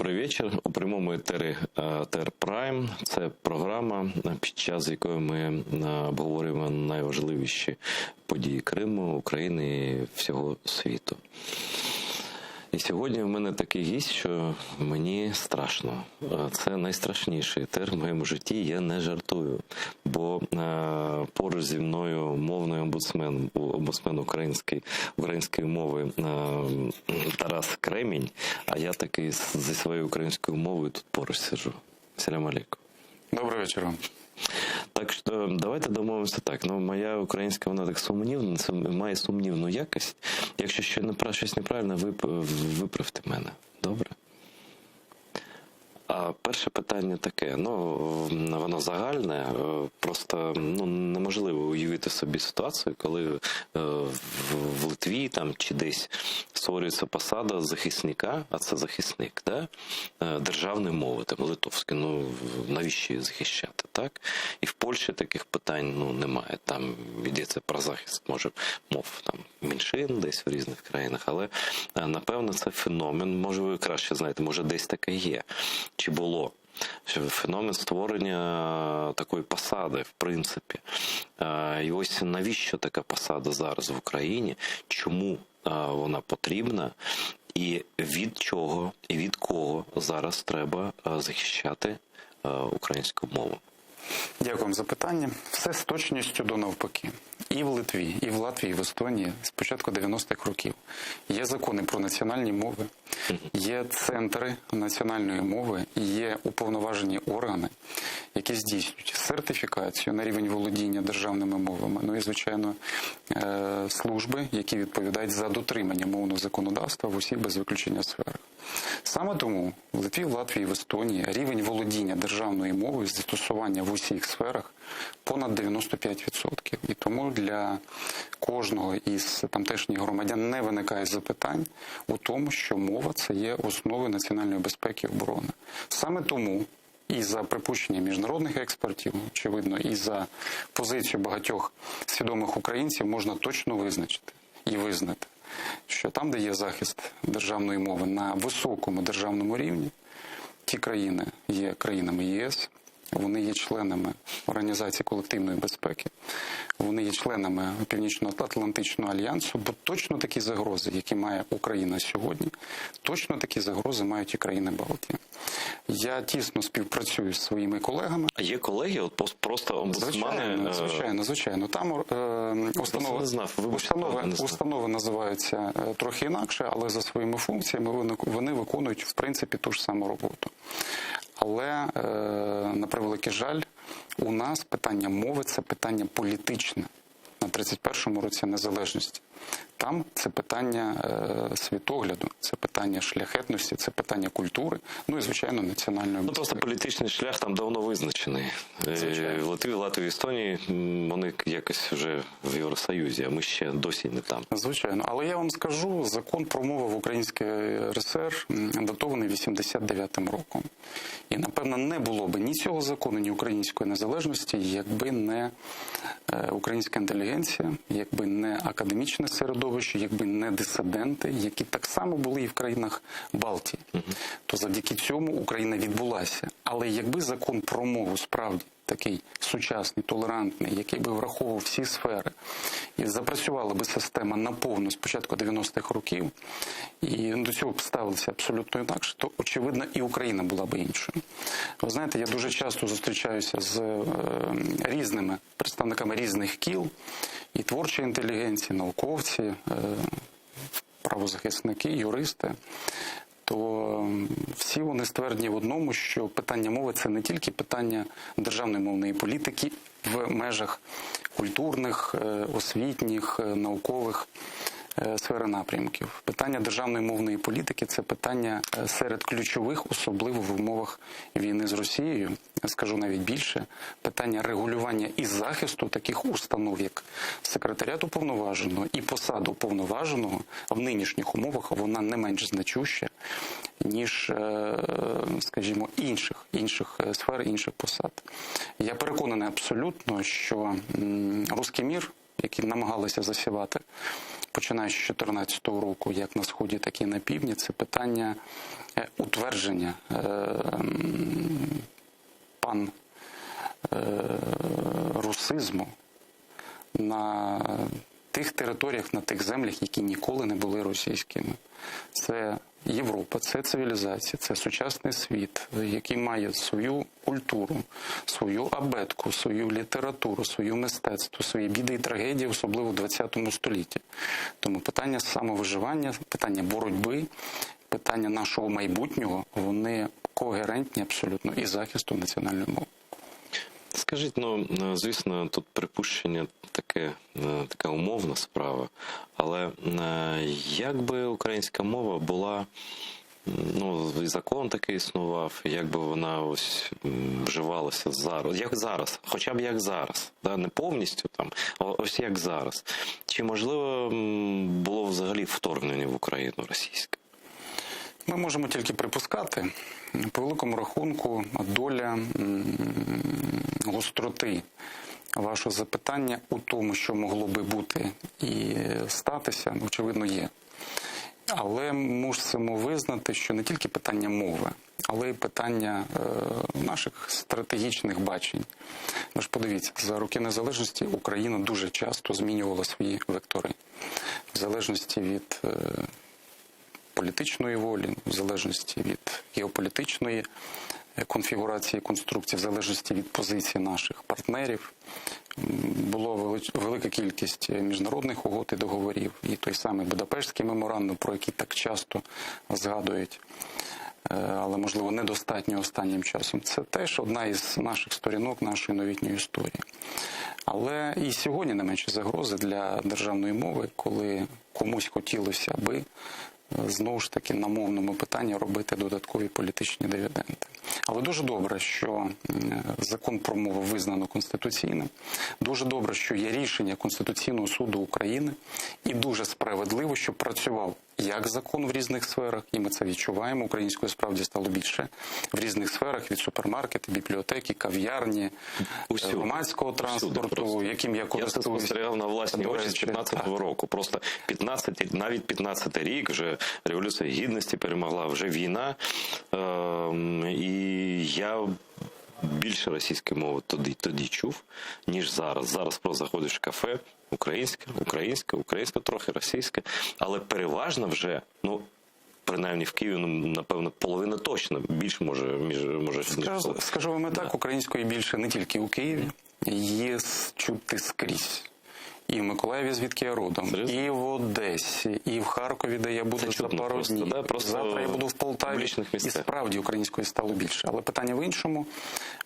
Добрий вечір. У прямому етері ТР Прайм. Це програма, під час якої ми обговорюємо найважливіші події Криму, України і всього світу. І сьогодні в мене такий гість, що мені страшно. Це найстрашніший етер в моєму житті, я не жартую. Бо поруч зі мною мовний омбудсмен української мови Тарас Кремінь, а я такий зі своєю українською мовою тут поруч сиджу. Салям алейкум. Добрий вечір. Так що давайте домовимося так. Моя українська, вона так сумнівна, має сумнівну якість. Якщо щось неправильно, виправте мене. Добре? А перше питання таке, воно загальне, просто неможливо уявити собі ситуацію, коли в Литві там чи десь створюється посада захисника, а це захисник, да? Державної мови, там литовської, навіщо її захищати, так? І в Польщі таких питань немає, там йдеться про захист, може, мов там меншин десь в різних країнах, але напевно це феномен, може ви краще знаєте, може десь таке є. Чи було феномен створення такої посади, в принципі. І ось навіщо така посада зараз в Україні, чому вона потрібна, і від чого, і від кого зараз треба захищати українську мову. Дякую за питання. Все з точністю до навпаки. І в Литві, і в Латвії, і в Естонії з початку 90-х років є закони про національні мови, є центри національної мови, є уповноважені органи, які здійснюють сертифікацію на рівень володіння державними мовами, і, звичайно, служби, які відповідають за дотримання мовного законодавства в усіх без виключення сферах. Саме тому в Литві, в Латвії, в Естонії рівень володіння державної мови з застосування в усіх сферах понад 95%. І тому для кожного із тамтешніх громадян не виникає запитань у тому, що мова – це є основою національної безпеки і оборони. Саме тому і за припущення міжнародних експертів, очевидно, і за позицію багатьох свідомих українців можна точно визначити і визнати, що там, де є захист державної мови на високому державному рівні, ті країни є країнами ЄС, вони є членами Організації колективної безпеки, вони є членами Північно-Атлантичного альянсу, бо точно такі загрози, які має Україна сьогодні, точно такі загрози мають і країни Балтії. Я тісно співпрацюю з своїми колегами. А є колеги, от просто омбудсмани? Звичайно. Там установи називаються трохи інакше, але за своїми функціями вони виконують, в принципі, ту ж саму роботу. Але, на превеликий жаль, у нас питання мови – це питання політичне на 31-му році незалежності. Там це питання світогляду, це питання шляхетності, це питання культури, і, звичайно, національної безпеки. Просто політичний шлях там давно визначений. В Литві, Латвії, Естонії вони якось вже в Євросоюзі, а ми ще досі не там. Звичайно. Але я вам скажу, закон про мову в Українській РСР датований 89-м роком. І, напевно, не було б ні цього закону, ні української незалежності, якби не українська інтелігенція, якби не академічне середовище, якби не дисиденти, які так само були і в країнах Балтії. То завдяки цьому Україна відбулася. Але якби закон про мову справді такий сучасний, толерантний, який би враховував всі сфери, і запрацювала би система наповну з початку 90-х років, і до цього б ставилися абсолютно інакше, то, очевидно, і Україна була б іншою. Ви знаєте, я дуже часто зустрічаюся з різними представниками різних кіл, і творчої інтелігенції, науковці, правозахисники, юристи, то всі вони ствердні в одному, що питання мови – це не тільки питання державної мовної політики в межах культурних, освітніх, наукових сфери напрямків. Питання державної мовної політики – це питання серед ключових, особливо в умовах війни з Росією. Я скажу навіть більше, питання регулювання і захисту таких установ, як секретаріат уповноваженого і посада уповноваженого в нинішніх умовах, вона не менш значуща, ніж, скажімо, інших сфер, інших посад. Я переконаний абсолютно, що руський мір, який намагалися засівати починаючи з 2014 року, як на Сході, так і на Півдні, це питання утвердження панрусизму на тих територіях, на тих землях, які ніколи не були російськими. Це Європа, це цивілізація, це сучасний світ, який має свою культуру, свою абетку, свою літературу, своє мистецтво, свої біди і трагедії, особливо в ХХ столітті. Тому питання самовиживання, питання боротьби, питання нашого майбутнього, вони когерентні абсолютно із захисту національної мови. Скажіть, звісно, тут припущення така умовна справа, але як би українська мова була, і закон такий існував, як би вона ось вживалася зараз, як зараз, хоча б як зараз, да? Не повністю там, а ось як зараз. Чи можливо було взагалі вторгнення в Україну російське? Ми можемо тільки припускати. По великому рахунку, доля гостроти вашого запитання у тому, що могло би бути і статися, очевидно, є. Але мусимо визнати, що не тільки питання мови, але й питання наших стратегічних бачень. Ви ж подивіться, за роки незалежності Україна дуже часто змінювала свої вектори. В залежності від політичної волі, в залежності від геополітичної конфігурації, конструкції, в залежності від позиції наших партнерів. Була велика кількість міжнародних угод і договорів, і той самий Будапештський меморандум, про який так часто згадують, але, можливо, недостатньо останнім часом. Це теж одна із наших сторінок нашої новітньої історії. Але і сьогодні не менші загрози для державної мови, коли комусь хотілося би знову ж таки на мовному питанні робити додаткові політичні дивіденди. Але дуже добре, що закон про мову визнано конституційним. Дуже добре, що є рішення Конституційного суду України. І дуже справедливо, що працював як закон в різних сферах, і ми це відчуваємо. Української справді стало більше в різних сферах, від супермаркету, бібліотеки, кав'ярні, громадського транспорту, яким я користуюся. Я спостерігав на власні очі з 15-го року. Просто навіть 15-й рік, вже Революція Гідності перемогла, вже війна. І я більше російської мови тоді чув, ніж зараз. Зараз просто заходиш в кафе, українська, трохи російська, але переважно вже, принаймні в Києві, напевно, половина точно, більше може. Скажу вам і так, української більше не тільки у Києві, є чути скрізь. І в Миколаєві, звідки я родом, Серйозно? і в Одесі, і в Харкові, де я буду за пару днів. Завтра я буду в Полтаві. І справді української стало більше. Але питання в іншому.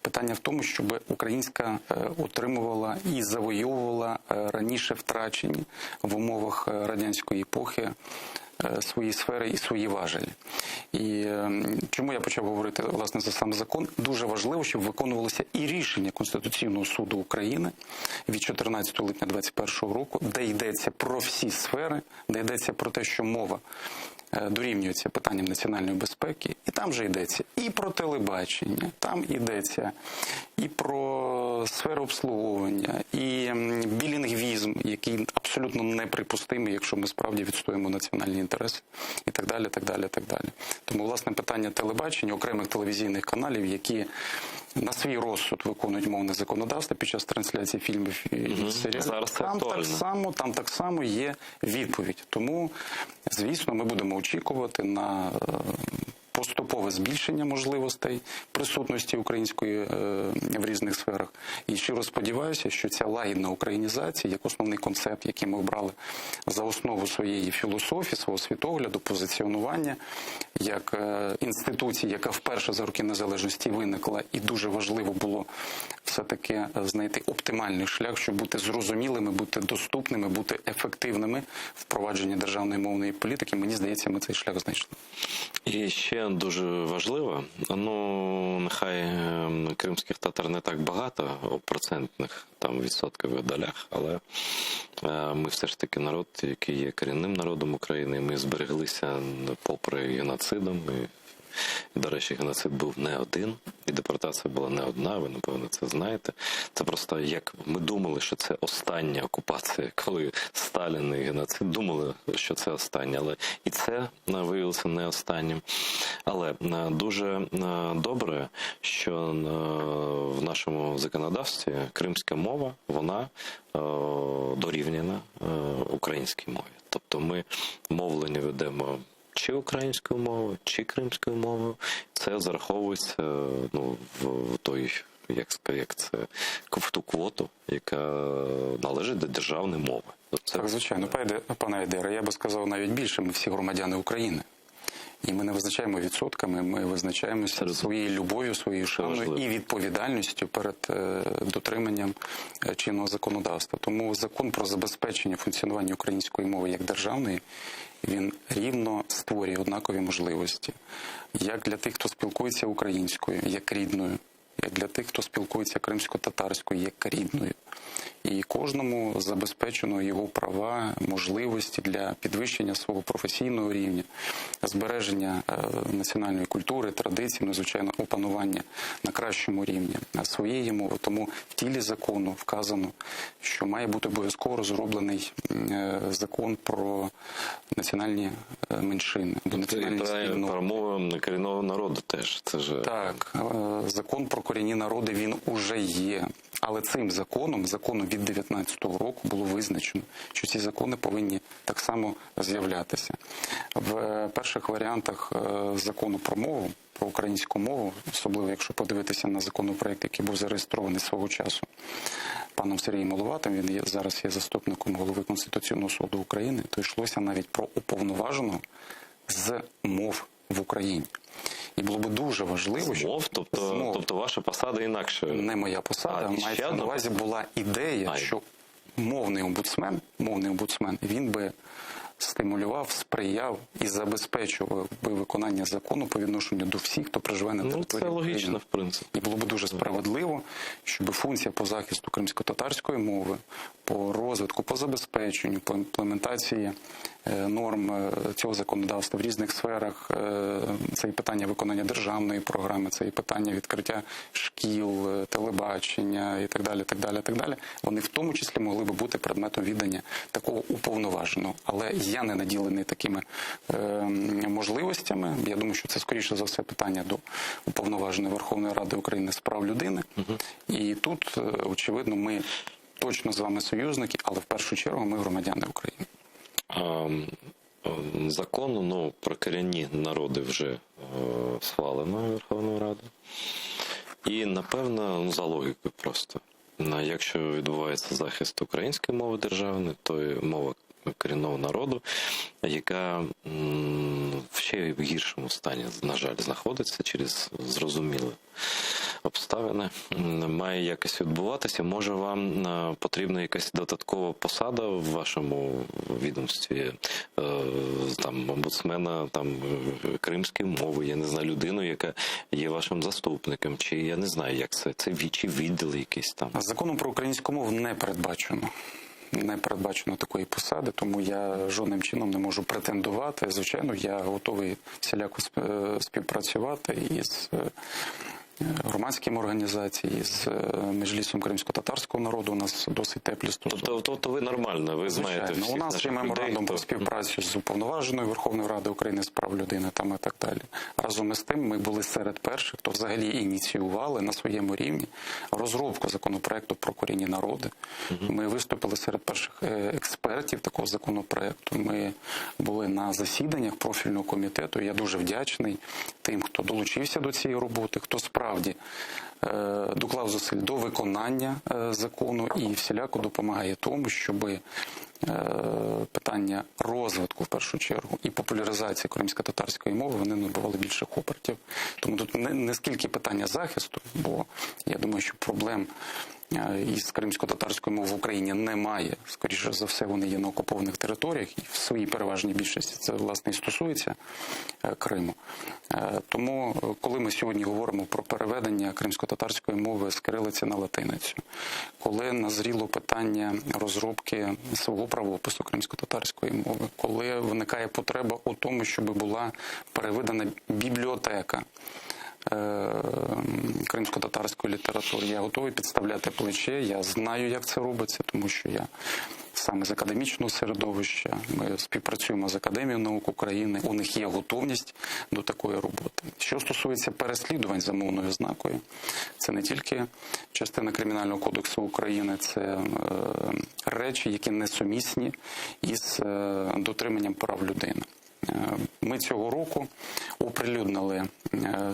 Питання в тому, щоб українська отримувала і завойовувала раніше втрачені в умовах радянської епохи свої сфери і свої важелі. І чому я почав говорити, власне, за сам закон? Дуже важливо, щоб виконувалося і рішення Конституційного суду України від 14 липня 2021 року, де йдеться про всі сфери, де йдеться про те, що мова дорівнюється питанням національної безпеки, і там же йдеться і про телебачення, там йдеться і про сферу обслуговування, і білінгвізм, який абсолютно неприпустимий, якщо ми справді відстоїмо національні інтереси, і так далі, так далі, так далі. Тому, власне, питання телебачення, окремих телевізійних каналів, які на свій розсуд виконують мовне законодавство під час трансляції фільмів і серіалів. Там так само є відповідь. Тому, звісно, ми будемо очікувати на поступове збільшення можливостей присутності української в різних сферах. І щиро сподіваюся, що ця лагідна українізація, як основний концепт, який ми обрали за основу своєї філософії, свого світогляду, позиціонування, як інституції, яка вперше за роки незалежності виникла, і дуже важливо було все-таки знайти оптимальний шлях, щоб бути зрозумілими, бути доступними, бути ефективними в впровадженні державної мовної політики. Мені здається, ми цей шлях знайшли. І ще дуже важливо, нехай кримських татар не так багато у процентних відсоткових долях, але ми все ж таки народ, який є корінним народом України, ми збереглися попри геноцидом, і І, до речі, геноцид був не один, і депортація була не одна, ви, напевно, це знаєте. Це просто, як ми думали, що це остання окупація, коли Сталін і геноцид думали, що це останнє, але і це виявилося не останнім. Але дуже добре, що в нашому законодавстві кримська мова, вона дорівняна українській мові. Тобто ми мовлення ведемо чи українською мовою, чи кримською мовою. Це зараховується в той, в ту квоту, яка належить до державної мови. Це, Так, звичайно, пане Айдере, я би сказав навіть більше, ми всі громадяни України. І ми не визначаємо відсотками, ми визначаємося своєю любов'ю, своєю шаною і відповідальністю перед дотриманням чинного законодавства. Тому закон про забезпечення функціонування української мови як державної, він рівно створює однакові можливості. Як для тих, хто спілкується українською, як рідною, як для тих, хто спілкується кримсько-татарською, як рідною. І кожному забезпечено його права, можливості для підвищення свого професійного рівня, збереження національної культури, традицій, звичайно, опанування на кращому рівні своєї мови. Тому в тілі закону вказано, що має бути обов'язково розроблений закон про національні меншини. Про мову корінного народу теж. Це ж... Так, закон про корінні народи, він уже є. Але цим законом від 19-го року було визначено, що ці закони повинні так само з'являтися. В перших варіантах закону про мову, про українську мову, особливо якщо подивитися на законопроект, який був зареєстрований свого часу паном Сергієм Головатим, він зараз є заступником голови Конституційного суду України, то йшлося навіть про уповноваженого з мов в Україні. І було б дуже важливо, що... Тобто ваша посада інакше? Не моя посада, мається на увазі була ідея, що мовний омбудсмен, він би стимулював, сприяв і забезпечував би виконання закону по відношенню до всіх, хто проживає на території це логічно, України. в принципі. І було б дуже справедливо, щоб функція по захисту кримсько-татарської мови, по розвитку, по забезпеченню, по імплементації норм цього законодавства в різних сферах, це і питання виконання державної програми, це і питання відкриття шкіл, телебачення і так далі, вони в тому числі могли би бути предметом віддання такого уповноваженого. Але я не наділений такими можливостями. Я думаю, що це, скоріше за все, питання до уповноваженої Верховної Ради України з прав людини. І тут, очевидно, ми точно з вами союзники, але в першу чергу ми громадяни України. Закон про корінні народи вже схвалено Верховною Радою. І, напевно, за логікою просто. Якщо відбувається захист української мови державної, то і мова корінного народу, яка в ще в гіршому стані, на жаль, знаходиться через зрозумілі обставини, має якось відбуватися. Може, вам потрібна якась додаткова посада в вашому відомстві, там, омбудсмена, там, кримської мови, я не знаю, людину, яка є вашим заступником, чи я не знаю, як це чи відділ якийсь там. Законом про українську мову не передбачено. Не передбачено такої посади, тому я жодним чином не можу претендувати. Звичайно, я готовий всіляко співпрацювати із громадськими організаціями, з Меджлісом кримсько-татарського народу. У нас досить теплі стосунки. Тобто ви нормально, ви знаєте всіх. У нас є меморандум про співпрацю з Уповноваженою Верховної Ради України з прав людини там і так далі. Разом із тим ми були серед перших, хто взагалі ініціювали на своєму рівні розробку законопроекту про корінні народи. Ми виступили серед перших експертів такого законопроекту. Ми були на засіданнях профільного комітету. Я дуже вдячний тим, хто долучився до цієї роботи, хто справді доклав зусиль до виконання закону і всіляко допомагає тому, щоб питання розвитку, в першу чергу, і популяризації кримсько-татарської мови, вони набували більших обертів. Тому тут не скільки питання захисту, бо я думаю, що проблем із кримсько-татарської мови в Україні немає. Скоріше за все, вони є на окупованих територіях, і в своїй переважній більшості це, власне, і стосується Криму. Тому, коли ми сьогодні говоримо про переведення кримсько-татарської мови з кирилиці на латиницю, коли назріло питання розробки свого правопису кримсько-татарської мови, коли виникає потреба у тому, щоб була переведена бібліотека кримсько-татарської літератури, я готовий підставляти плече, я знаю, як це робиться, тому що я саме з академічного середовища, ми співпрацюємо з Академією наук України, у них є готовність до такої роботи. Що стосується переслідувань за мовною ознакою, це не тільки частина Кримінального кодексу України, це речі, які несумісні із дотриманням прав людини. Ми цього року оприлюднили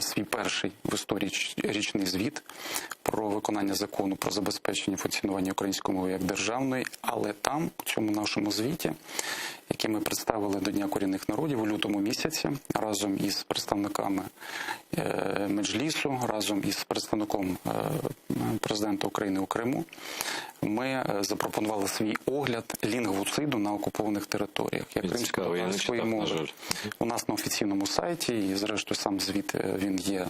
свій перший в історії річний звіт про виконання закону про забезпечення функціонування української мови як державної, але там, у цьому нашому звіті, який ми представили до Дня корінних народів у лютому місяці, разом із представниками Меджлісу, разом із представником президента України у Криму, ми запропонували свій огляд лінгвоциду на окупованих територіях. Як кримсько-татарської мови. У нас на офіційному сайті, і зрештою сам звіт він є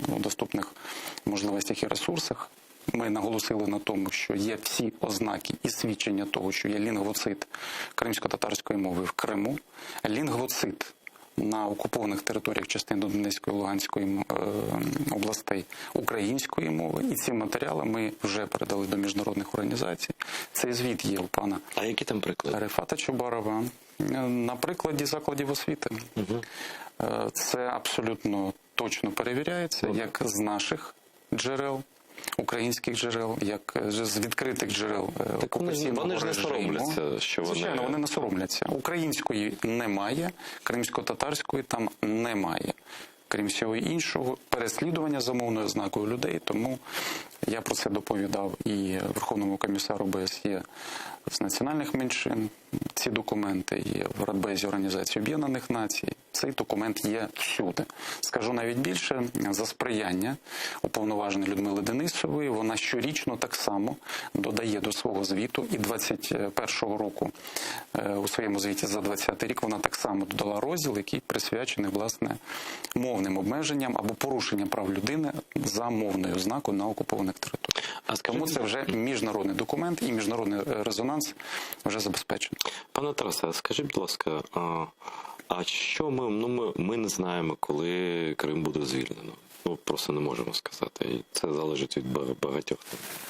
у доступних можливостях і ресурсах. Ми наголосили на тому, що є всі ознаки і свідчення того, що є лінгвоцид кримсько-татарської мови в Криму, лінгвоцид на окупованих територіях частин Донецької і Луганської областей української мови. І ці матеріали ми вже передали до міжнародних організацій. Цей звіт є у пана А які там приклади? Рефата Чубарова. На прикладі закладів освіти. Це абсолютно точно перевіряється, як з наших джерел, українських джерел, як з відкритих джерел окупаційного вони ж не режиму. соромляться, що вони... Звичайно, вони не соромляться. Української немає, кримсько-татарської там немає. Крім всього іншого, переслідування за мовною ознакою людей, тому я про це доповідав і Верховному комісару ОБСЄ з національних меншин. Ці документи є в Радбезі Організації Об'єднаних Націй. Цей документ є всюди. Скажу навіть більше, за сприяння уповноваженої Людмили Денисової, вона щорічно так само додає до свого звіту, і 21-го року у своєму звіті за 20-й рік вона так само додала розділ, який присвячений, власне, мовним обмеженням або порушенням прав людини за мовною ознакою на окупованих територіях. Тому це вже міжнародний документ і міжнародний резонанс вже забезпечений. Пане Тарасе, а скажіть, будь ласка, а що ми не знаємо, коли Крим буде звільнено? Просто не можемо сказати. І це залежить від багатьох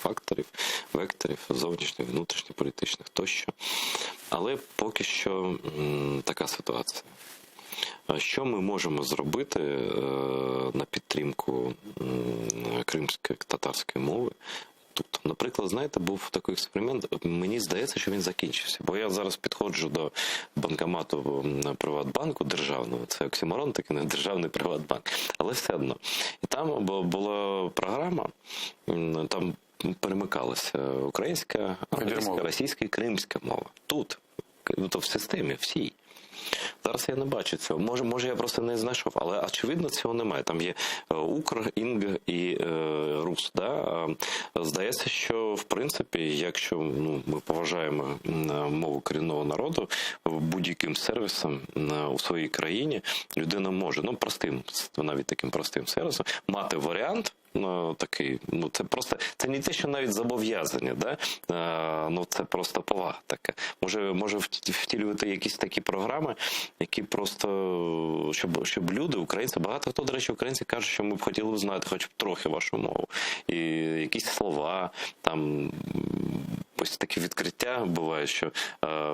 факторів, векторів, зовнішніх, внутрішніх, політичних тощо. Але поки що така ситуація. Що ми можемо зробити на підтримку кримської татарської мови? Тут, наприклад, знаєте, був такий експеримент, мені здається, що він закінчився. Бо я зараз підходжу до банкомату Приватбанку державного, це оксиморон, такий не державний Приватбанк, але все одно. І там була програма, там перемикалася українська, англійська, російська і кримська мова. Тут, в системі всій. Зараз я не бачу цього. Може я просто не знайшов, але очевидно цього немає. Там є Укр, Інг і Рус. Да? Здається, що в принципі, якщо ми поважаємо мову корінного народу, будь-яким сервісом у своїй країні людина може, навіть таким простим сервісом, мати варіант. Такий, це не те, що навіть зобов'язання, да? Це просто повага така. Може втілювати якісь такі програми, які просто, щоб люди, українці, багато хто, до речі, українці кажуть, що ми б хотіли б знати хоч трохи вашу мову. І якісь слова, там, ось такі відкриття буває, що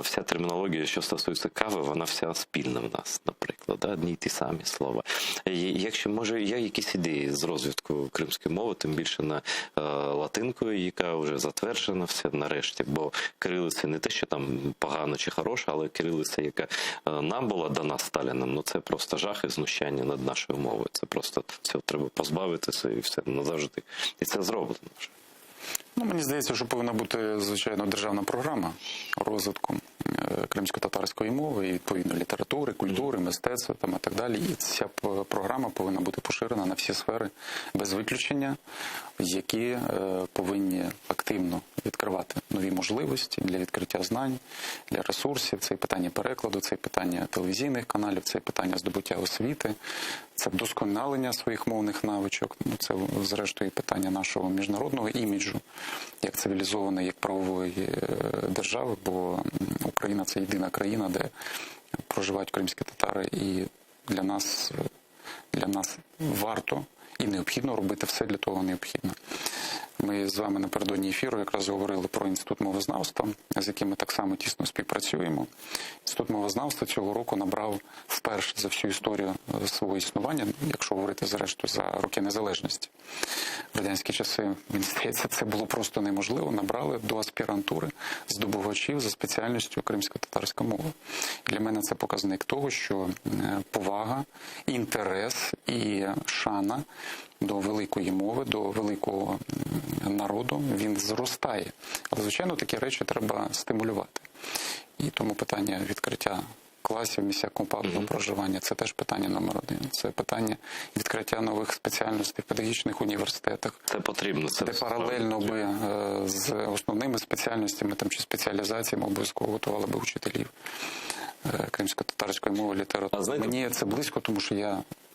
вся термінологія, що стосується кави, вона вся спільна в нас, наприклад, да? Одні й ті самі слова. Якщо, може, є якісь ідеї з розвитку кримської мови, тим більше на латинкою, яка вже затверджена все нарешті, бо кирилиця не те, що там погано чи хороша, але кирилиця, яка нам була дана Сталіном, це просто жах і знущання над нашою мовою. Це просто цього треба позбавитися і все назавжди. І це зроблено вже. Мені здається, що повинна бути, звичайно, державна програма розвитку кримсько-татарської мови і відповідно літератури, культури, мистецтва там, і так далі. І ця програма повинна бути поширена на всі сфери без виключення, які повинні активно відкривати нові можливості для відкриття знань, для ресурсів. Це і питання перекладу, це і питання телевізійних каналів, це і питання здобуття освіти, це вдосконалення своїх мовних навичок. Ну, це, зрештою, питання нашого міжнародного іміджу, як цивілізованої, як правової держави, бо Україна – це єдина країна, де проживають кримські татари, і для нас варто і необхідно робити все для того необхідно. Ми з вами напередодні ефіру якраз говорили про Інститут мовознавства, з яким ми так само тісно співпрацюємо. Інститут мовознавства цього року набрав вперше за всю історію свого існування, якщо говорити зрештою за роки незалежності. В радянські часи, мені здається, це було просто неможливо. Набрали до аспірантури здобувачів за спеціальністю кримсько-татарська мова. Для мене це показник того, що повага, інтерес і шана до великої мови, до великого народу, він зростає. Але, звичайно, такі речі треба стимулювати. І тому питання відкриття класів, місця компактного проживання – це теж питання номер один. Це питання відкриття нових спеціальностей в педагогічних університетах. Це потрібно. Це де паралельно би з основними спеціальностями там, чи спеціалізаціями обов'язково готували би учителів кримсько-татарської мови, літератури. Мені це близько, тому що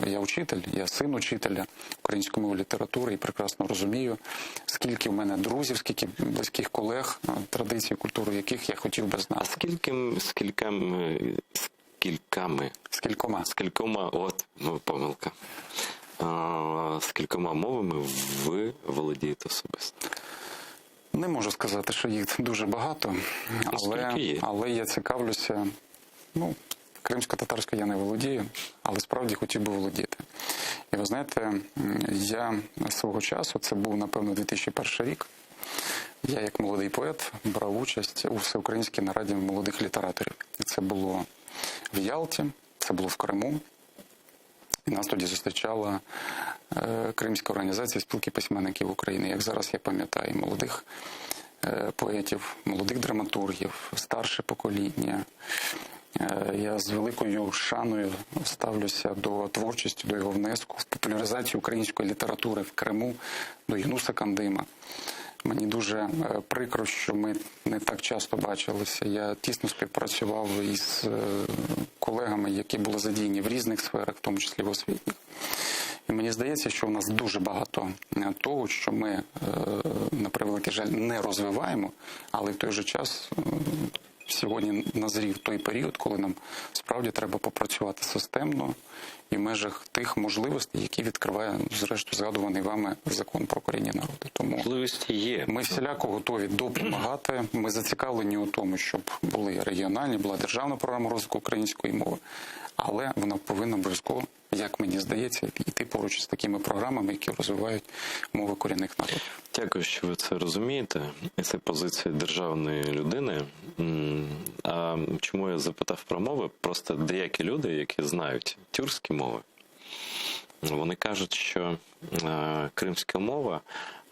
я учитель, я син учителя української мови, літератури і прекрасно розумію, скільки в мене друзів, скільки близьких колег, традицій, культури, яких я хотів би знати. А скількома, от, помилка. Скількома мовами ви володієте особисто? Не можу сказати, що їх дуже багато, але я цікавлюся. Ну, кримсько-татарською я не володію, але справді хотів би володіти. І ви знаєте, я свого часу, це був, напевно, 2001 рік, я як молодий поет брав участь у Всеукраїнській нараді молодих літераторів. І це було в Ялті, це було в Криму. І нас тоді зустрічала Кримська організація спілки письменників України. Як зараз я пам'ятаю, молодих поетів, молодих драматургів, старше покоління. Я з великою шаною ставлюся до творчості, до його внеску в популяризацію української літератури в Криму, до Юнуса Кандима. Мені дуже прикро, що ми не так часто бачилися. Я тісно співпрацював із колегами, які були задіяні в різних сферах, в тому числі в освітніх. І мені здається, що у нас дуже багато того, що ми, на превеликий жаль, не розвиваємо, але в той же час сьогодні назрів той період, коли нам справді треба попрацювати системно і в межах тих можливостей, які відкриває, зрештою, згадуваний вами закон про корінні народи. Тому можливості є. Ми всіляко готові допомагати. Ми зацікавлені у тому, щоб були регіональні, була державна програма розвитку української мови, але вона повинна обов'язково, як мені здається, йти поруч з такими програмами, які розвивають мови корінних народів. Дякую, що ви це розумієте. І це позиція державної людини. А чому я запитав про мови? Просто деякі люди, які знають тюркські мови, вони кажуть, що кримська мова,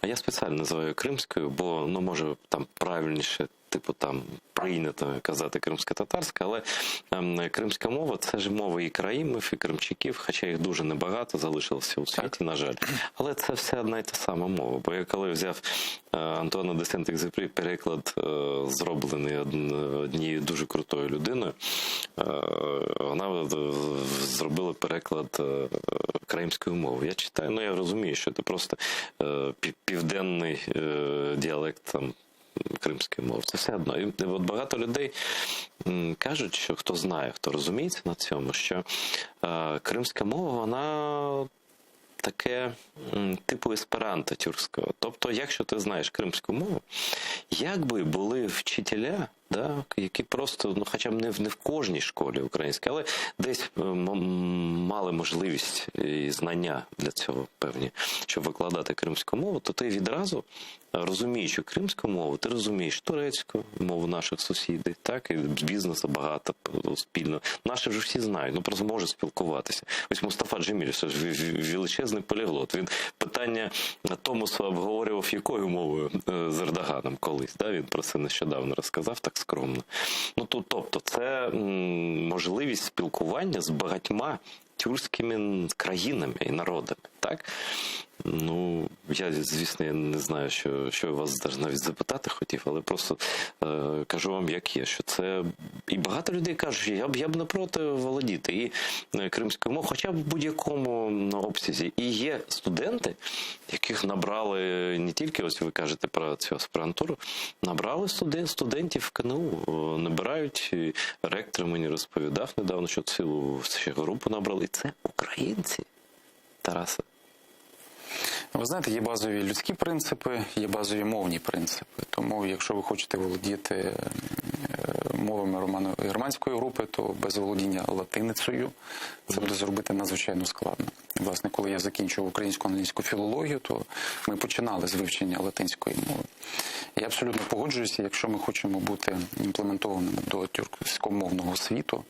а я спеціально називаю кримською, бо, може, там правильніше, там прийнято казати кримсько-татарська, але кримська мова – це ж мова і країмів, і кримчаків, хоча їх дуже небагато залишилося у світі, на жаль. Але це все одна й та сама мова. Бо я коли взяв Антуана де Сент-Екзюпері, переклад, зроблений однією дуже крутою людиною, вона зробила переклад кримською мовою. Я читаю, я розумію, що це просто південний діалект там кримської мови. Це все одно. І от багато людей кажуть, що хто знає, хто розуміється на цьому, що кримська мова, вона таке типу есперанто тюркського. Тобто, якщо ти знаєш кримську мову, якби були вчителя, які просто, хоча б не в кожній школі українській, але десь мали можливість і знання для цього певні, щоб викладати кримську мову, то ти відразу, розуміючи кримську мову, ти розумієш турецьку мову наших сусідів, так, і з бізнесу багато спільно. Наші вже всі знають, просто можуть спілкуватися. Ось Мустафа Джемілєв, величезний поліглот, він по питання Томосу обговорював якою мовою з Ердоганом колись. Да? Він про це нещодавно розказав, так скромно. Ну, тобто, це можливість спілкування з багатьма тюркськими країнами і народами, так? Ну, я, звісно, я не знаю, що я вас навіть запитати хотів, але просто кажу вам, як є, що це... І багато людей кажуть, що я б не проти володіти і кримською мовою, хоча б в будь-якому обсязі. І є студенти, яких набрали не тільки, ось ви кажете про цю аспірантуру, набрали студентів в КНУ, набирають, і ректор мені розповідав недавно, що цілу ще групу набрали. І це українці, Тарасе. Ви знаєте, є базові людські принципи, є базові мовні принципи. Тому, якщо ви хочете володіти мовами романо-германської групи, то без володіння латиницею це буде зробити надзвичайно складно. Власне, коли я закінчував українсько-англійську філологію, то ми починали з вивчення латинської мови. Я абсолютно погоджуюся, якщо ми хочемо бути імплементованими до тюркськомовного світу,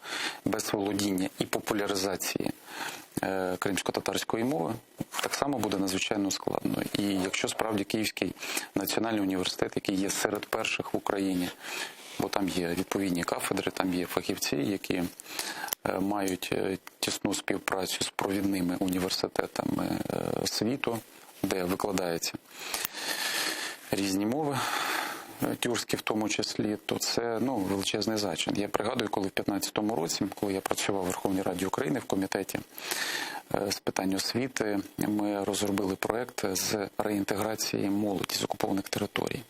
без володіння і популяризації кримсько-татарської мови, так само буде надзвичайно складно. І якщо справді Київський національний університет, який є серед перших в Україні, бо там є відповідні кафедри, там є фахівці, які мають тісну співпрацю з провідними університетами світу, де викладаються різні мови, тюркські в тому числі, то це величезний зачин. Я пригадую, коли в 2015 році, коли я працював в Верховній Раді України в комітеті з питань освіти, ми розробили проєкт з реінтеграції молоді з окупованих територій.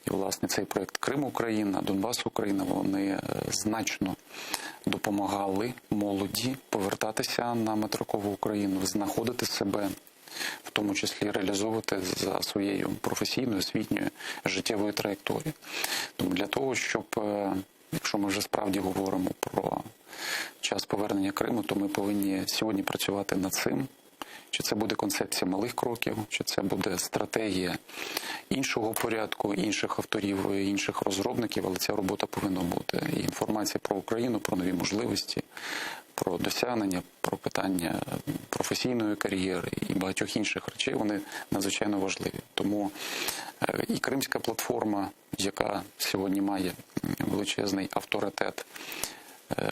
І, власне, цей проєкт Крим-Україна, Донбас-Україна, вони значно допомагали молоді повертатися на материкову Україну, знаходити себе, в тому числі реалізовувати за своєю професійною, освітньою, життєвою траєкторією. Тому для того, щоб, якщо ми вже справді говоримо про час повернення Криму, то ми повинні сьогодні працювати над цим. Чи це буде концепція малих кроків, чи це буде стратегія іншого порядку, інших авторів, інших розробників, але ця робота повинна бути. І інформація про Україну, про нові можливості, про досягнення, про питання професійної кар'єри і багатьох інших речей, вони надзвичайно важливі. Тому і Кримська платформа, яка сьогодні має величезний авторитет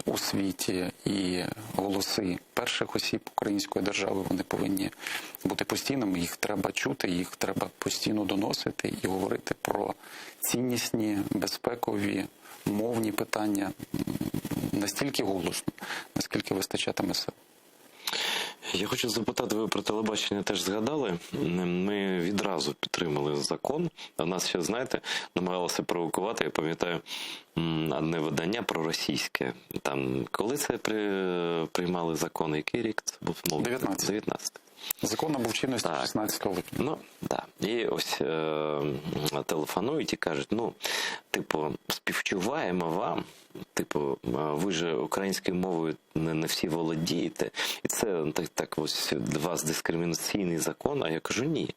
у світі, і голоси перших осіб української держави, вони повинні бути постійними, їх треба чути, їх треба постійно доносити і говорити про ціннісні, безпекові, мовні питання настільки голосно, наскільки вистачатиме сил. Я хочу запитати, ви про телебачення теж згадали. Ми відразу підтримали закон. А нас ще, знаєте, намагалися провокувати, я пам'ятаю, одне видання проросійське. Там, коли це приймали закон, який рік це був? 19. Закон набув чинності 16 липня. Ну, так. І ось телефонують і кажуть, співчуваємо вам, ви ж українською мовою не всі володієте, і це так ось для вас дискримінаційний закон, а я кажу, ні,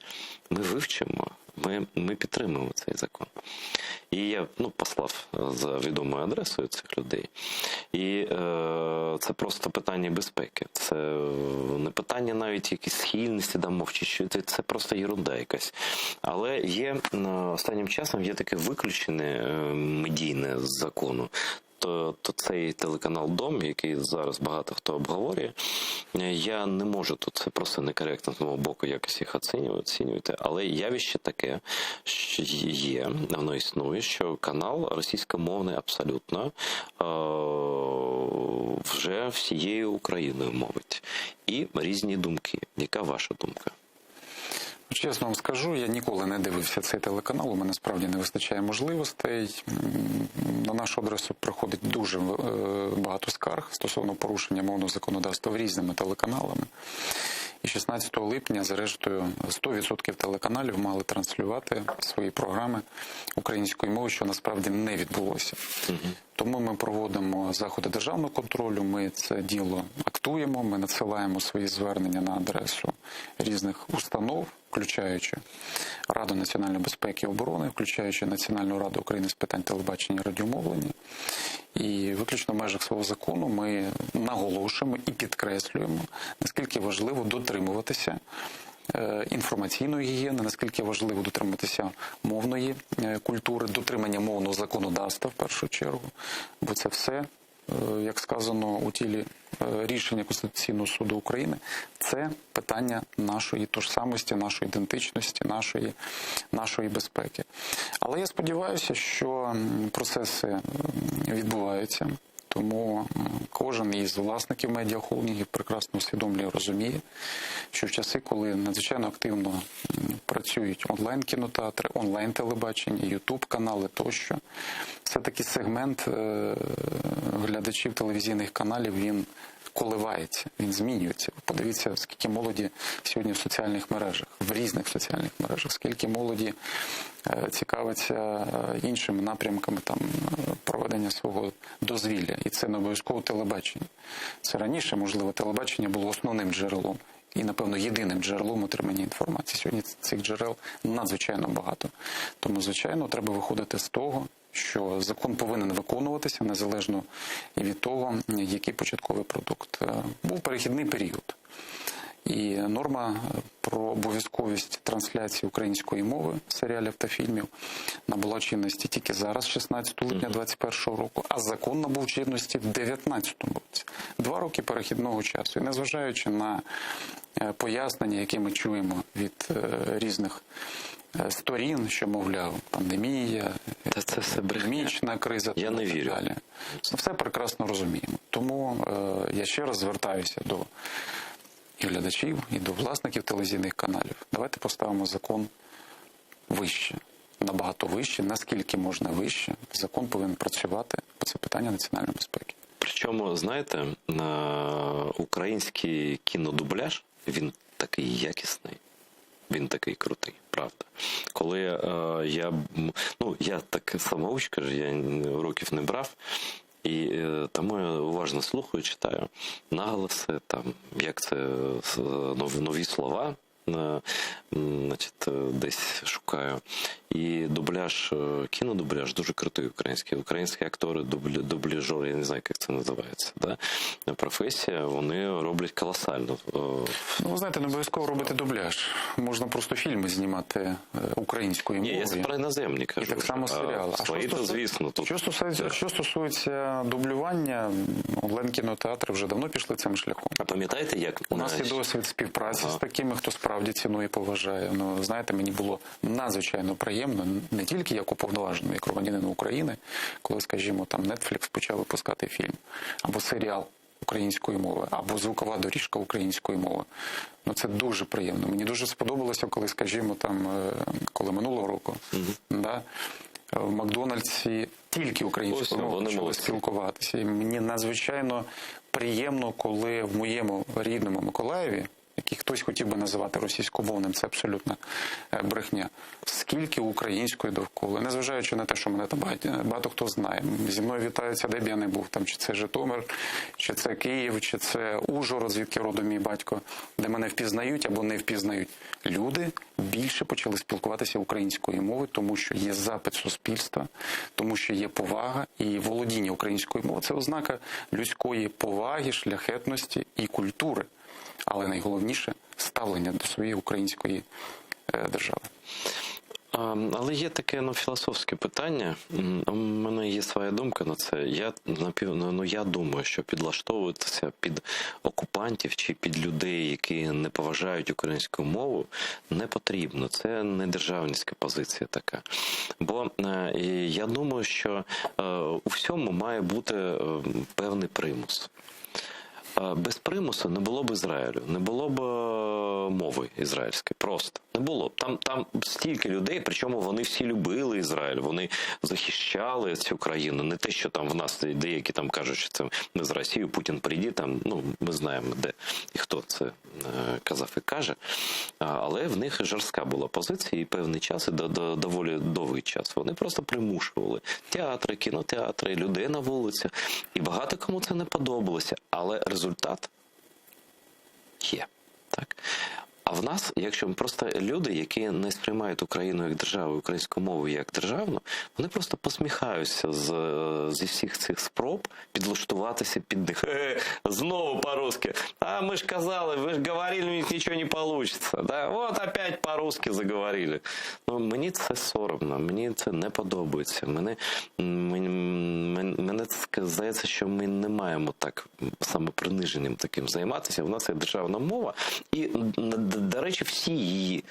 ми вивчимо, ми підтримуємо цей закон. І я послав за відомою адресою цих людей. І це просто питання безпеки. Це не питання навіть якісь схильності до мов, чи що, це просто єрунда якась. Але є останнім часом є таке виключене медійне з закону. То цей телеканал «Дом», який зараз багато хто обговорює, я не можу тут, це просто некоректно з мого боку якось їх оцінювати, але явище таке, що є, воно існує, що канал російськомовний абсолютно вже всією Україною мовить. І різні думки. Яка ваша думка? Чесно вам скажу, я ніколи не дивився цей телеканал, у мене справді не вистачає можливостей. На нашу адресу приходить дуже багато скарг стосовно порушення мовного законодавства різними телеканалами. І 16 липня, зрештою, 100% телеканалів мали транслювати свої програми українською мовою, що насправді не відбулося. Тому ми проводимо заходи державного контролю, ми це діло актуємо, ми надсилаємо свої звернення на адресу різних установ, включаючи Раду національної безпеки і оборони, включаючи Національну раду України з питань телебачення і радіомовлення. І виключно в межах свого закону ми наголошуємо і підкреслюємо, наскільки важливо дотримуватися інформаційної гігієни, наскільки важливо дотриматися мовної культури, дотримання мовного законодавства в першу чергу, бо це все, як сказано у тілі рішення Конституційного суду України, це питання нашої тожсамості, нашої ідентичності, нашої безпеки. Але я сподіваюся, що процеси відбуваються. Тому кожен із власників медіахолдингів прекрасно усвідомлює, розуміє, що в часи, коли надзвичайно активно працюють онлайн-кінотеатри, онлайн-телебачення, ютуб-канали тощо, все-таки сегмент глядачів телевізійних каналів, він коливається, він змінюється. Подивіться, скільки молоді сьогодні в соціальних мережах, в різних соціальних мережах, скільки молоді цікавиться іншими напрямками там проведення свого дозвілля. І це не обов'язково телебачення. Це раніше, можливо, телебачення було основним джерелом і, напевно, єдиним джерелом отримання інформації. Сьогодні цих джерел надзвичайно багато. Тому, звичайно, треба виходити з того, що закон повинен виконуватися незалежно від того, який початковий продукт. Був перехідний період. І норма про обов'язковість трансляції української мови серіалів та фільмів набула чинності тільки зараз, 16 липня 2021 року, а закон набув чинності в 2019 році. 2 роки перехідного часу. І незважаючи на пояснення, які ми чуємо від різних сторін, що, мовляв, пандемія, економічна криза, я не вірю. Далі. Все прекрасно розуміємо. Тому я ще раз звертаюся до і глядачів, і до власників телевізійних каналів. Давайте поставимо закон вище, набагато вище, наскільки можна вище. Закон повинен працювати, бо це питання національної безпеки. Причому, знаєте, український кінодубляж, він такий якісний. Він такий крутий, правда. Коли я так самоучка, я уроків не брав, і тому я уважно слухаю, читаю наголоси, там, як це нові слова, значить, десь шукаю. І дубляж, кінодубляж дуже крутий український. Українські актори, дубляжори, я не знаю, як це називається, да? Професія, вони роблять колосально. Ну, ви знаєте, не обов'язково робити дубляж. Можна просто фільми знімати українською мовою. Ні, я про іноземні кажу. І так само серіали. Звісно, тут... Що стосується дублювання, онлайн-кінотеатри вже давно пішли цим шляхом. А пам'ятаєте, як... У нас є досвід співпраці з такими, хто справді цінує і поважає. Ну, знаєте, мені було надзвичайно приємно, не тільки як уповноваженому, як громадянину України, коли, скажімо, там Netflix почав випускати фільм, або серіал української мови, або звукова доріжка української мови. Ну, це дуже приємно. Мені дуже сподобалося, коли, скажімо, там, коли минулого року, да, в Макдональдсі тільки українською мовою почали спілкуватися. І мені надзвичайно приємно, коли в моєму рідному Миколаєві, який хтось хотів би називати російськомовним, це абсолютна брехня, скільки української довкола. Незважаючи на те, що мене там багато хто знає. Зі мною вітаються, де б я не був. Там, чи це Житомир, чи це Київ, чи це Ужгород, звідки родом мій батько, де мене впізнають або не впізнають. Люди більше почали спілкуватися українською мовою, тому що є запит суспільства, тому що є повага і володіння українською мовою. Це ознака людської поваги, шляхетності і культури. Але найголовніше – ставлення до своєї української держави. Але є таке філософське питання. У мене є своя думка на це. Я думаю, що підлаштовуватися під окупантів чи під людей, які не поважають українську мову, не потрібно. Це не державницька позиція така. Бо я думаю, що у всьому має бути певний примус. Без примусу не було б Ізраїлю, не було б мови ізраїльської. Просто не було б. Там стільки людей, причому вони всі любили Ізраїль, вони захищали цю країну. Не те, що там в нас деякі там кажуть, що це ми з Росією, Путін прийде, там, ми знаємо, де і хто це казав і каже. Але в них жорстка була позиція, і певний час, і доволі довгий час. Вони просто примушували театри, кінотеатри, людей на вулиці. І багато кому це не подобалося. Але результат є. Так? А в нас, якщо ми просто люди, які не сприймають Україну як державу, українську мову як державну, вони просто посміхаються зі всіх цих спроб підлаштуватися під них. Знову по-русски. А ми ж казали, ви ж говорили, у них нічого не вийде. Да? От опять по-русски заговорили. Ну, мені це соромно, мені це не подобається. Мене здається, що ми не маємо так самоприниженням таким займатися. У нас є державна мова, і, до речі, всі її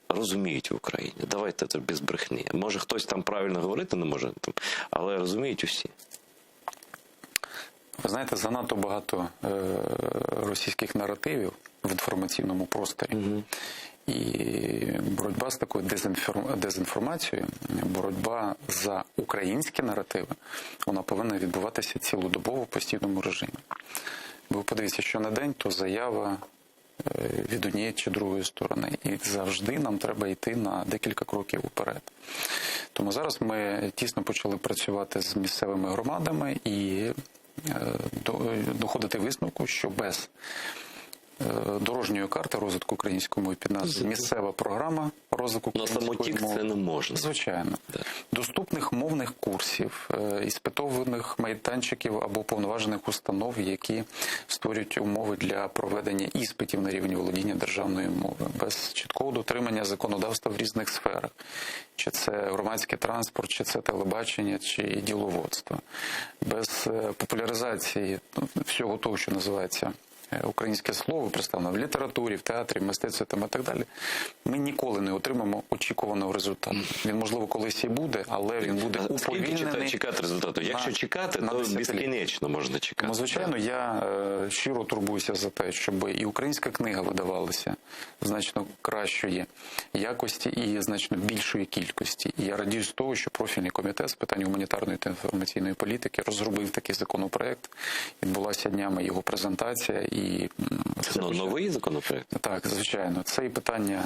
розуміють в Україні. Давайте це без брехні. Може, хтось там правильно говорити не може, але розуміють усі. Ви знаєте, занадто багато російських наративів в інформаційному просторі. І боротьба з такою дезінформацією, боротьба за українські наративи, вона повинна відбуватися цілодобово в постійному режимі. Ви подивіться, що на день, то заява від однієї чи другої сторони. І завжди нам треба йти на декілька кроків уперед. Тому зараз ми тісно почали працювати з місцевими громадами і доходити висновку, що без дорожньої карти розвитку української мови під назвою «Місцева програма розвитку української мови». На самотік це не можна. Звичайно. Да. Доступних мовних курсів, іспитованих майданчиків або повноважених установ, які створюють умови для проведення іспитів на рівні володіння державної мови. Без чіткого дотримання законодавства в різних сферах. Чи це громадський транспорт, чи це телебачення, чи діловодство. Без популяризації всього того, що називається українське слово, представлено в літературі, в театрі, в мистецтві і так далі, ми ніколи не отримаємо очікуваного результату. Він, можливо, колись і буде, але він буде уповільнений. Скільки чекати результату? Якщо чекати, то безкінечно можна чекати. Ну, звичайно, я щиро турбуюся за те, щоб і українська книга видавалася значно кращої якості і значно більшої кількості. І я радію з того, що профільний комітет з питань гуманітарної та інформаційної політики розробив такий законопроект. Відбулася днями його презентація. Це новий законопроект? Так, звичайно. Це і питання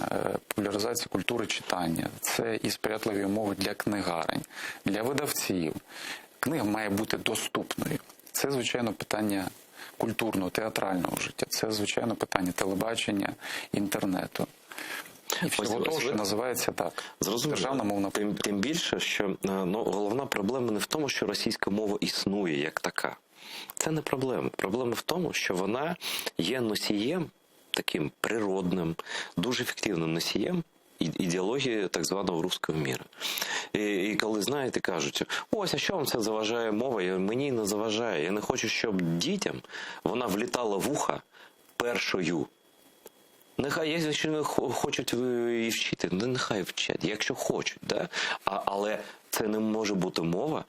популяризації культури читання, це і сприятливі умови для книгарень, для видавців. Книга має бути доступною. Це, звичайно, питання культурного, театрального життя. Це, звичайно, питання телебачення, інтернету. І всього того, що називається так. Державна мовна політика. Тим більше, що головна проблема не в тому, що російська мова існує як така. Це не проблема. Проблема в тому, що вона є носієм, таким природним, дуже ефективним носієм ідеології так званого руського міра. І коли, знаєте, кажуть, ось, а що вам це заважає мова? Мені не заважає. Я не хочу, щоб дітям вона влітала в уха першою. Нехай, якщо хочуть її вчити, нехай вчать, якщо хочуть. Да? Але це не може бути мова,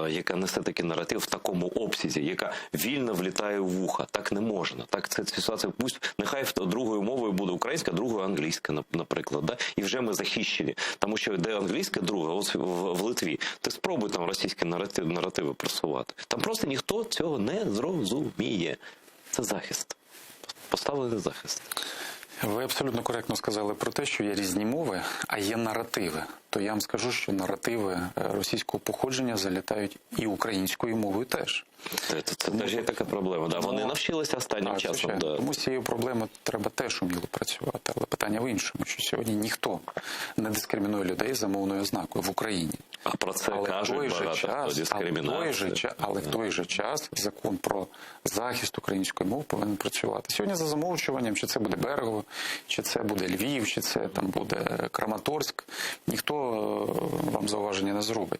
яка несе такий наратив в такому обсязі, яка вільно влітає в вуха. Так не можна. Так це ситуація, пусть нехай другою мовою буде українська, другою англійська, наприклад. Да? І вже ми захищені. Тому що де англійська, друга, ось в Литві. Ти спробуй там російські наративи просувати. Там просто ніхто цього не зрозуміє. Це захист. Поставлений захист. Ви абсолютно коректно сказали про те, що є різні мови, а є наративи. То я вам скажу, що наративи російського походження залітають і українською мовою теж. Це теж є така проблема. Да, вони навчилися останнім часом. Да. Тому з цією проблемою треба теж уміло працювати. Але питання в іншому, що сьогодні ніхто не дискримінує людей за мовною ознакою в Україні. А про це кажуть багато хто, дискримінація. Але в той же час закон про захист української мови повинен працювати. Сьогодні за замовчуванням, чи це буде Берегово, чи це буде Львів, чи це там буде Краматорськ, ніхто вам зауваження не зробить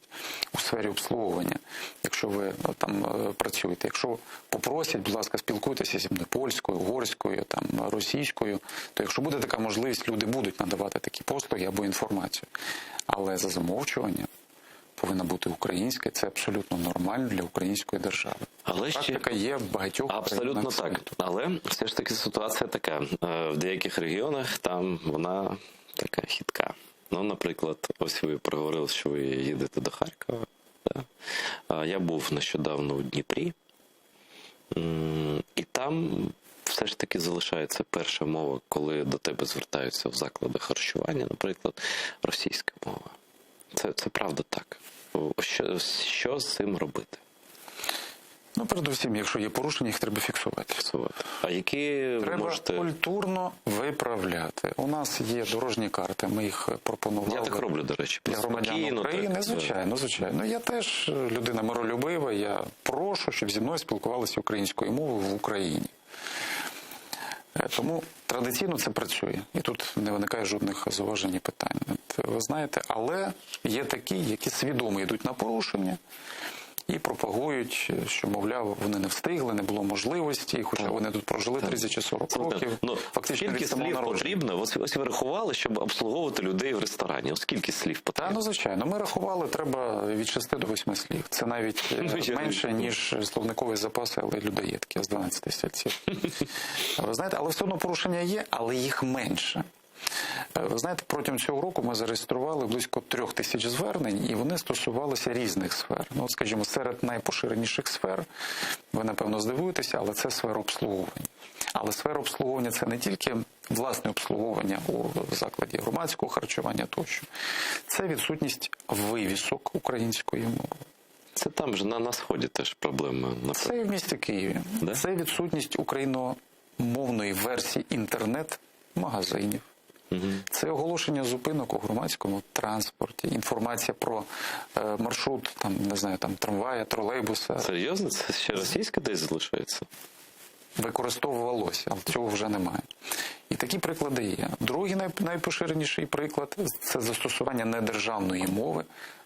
у сфері обслуговування, якщо ви там працюєте. Якщо попросять, будь ласка, спілкуйтеся зі мною польською, угорською, там, російською, то якщо буде така можливість, люди будуть надавати такі послуги або інформацію. Але за замовчуванням повинна бути українська, це абсолютно нормально для української держави. Але практика є в багатьох абсолютно так. Але все ж таки ситуація така. В деяких регіонах там вона така хитка. Ну, наприклад, ось ви проговорили, що ви їдете до Харкова. Да? Я був нещодавно у Дніпрі. І там все ж таки залишається перша мова, коли до тебе звертаються в заклади харчування, наприклад, російська мова. Це правда так. Що з цим робити? Ну, передусім, якщо є порушення, їх треба фіксувати. А які ви Треба можете... культурно виправляти. У нас є дорожні карти, ми їх пропонували. Я так роблю, до речі. Для громадян Спокійно, України, так, звичайно, звичайно. Я теж людина миролюбива, я прошу, щоб зі мною спілкувалися українською мовою в Україні. Тому традиційно це працює. І тут не виникає жодних зауважень і питань. Ви знаєте, але є такі, які свідомо йдуть на порушення і пропагують, що, мовляв, вони не встигли, не було можливості, хоча вони тут прожили 30 чи 40 років. Ну, Фактично скільки від самого слів народження. потрібно? Ось ви рахували, щоб обслуговувати людей в ресторані. Ось скільки слів Та, потрібно? ну звичайно, ми рахували, треба від 6 до 8 слів. Це навіть менше, ніж словниковий запас, але людоєдки з 12 стільців. Ви знаєте, але все одно порушення є, але їх менше. Ви знаєте, протягом цього року ми зареєстрували близько 3000 звернень, і вони стосувалися різних сфер. Ну, от, скажімо, серед найпоширеніших сфер, ви, напевно, здивуєтеся, але це сфера обслуговування. Але сфера обслуговування – це не тільки власне обслуговування у закладі громадського харчування тощо. Це відсутність вивісок української мови. Це там же на сході теж проблема. Це і в місті Києві. Да? Це відсутність україномовної версії інтернет-магазинів. Це оголошення зупинок у громадському транспорті, інформація про маршрут, там, не знаю, там, трамвая, тролейбуса. Серйозно? Це ще російська десь залишається? Використовувалося, але цього вже немає. І такі приклади є. Другий найпоширеніший приклад – це застосування недержавної мови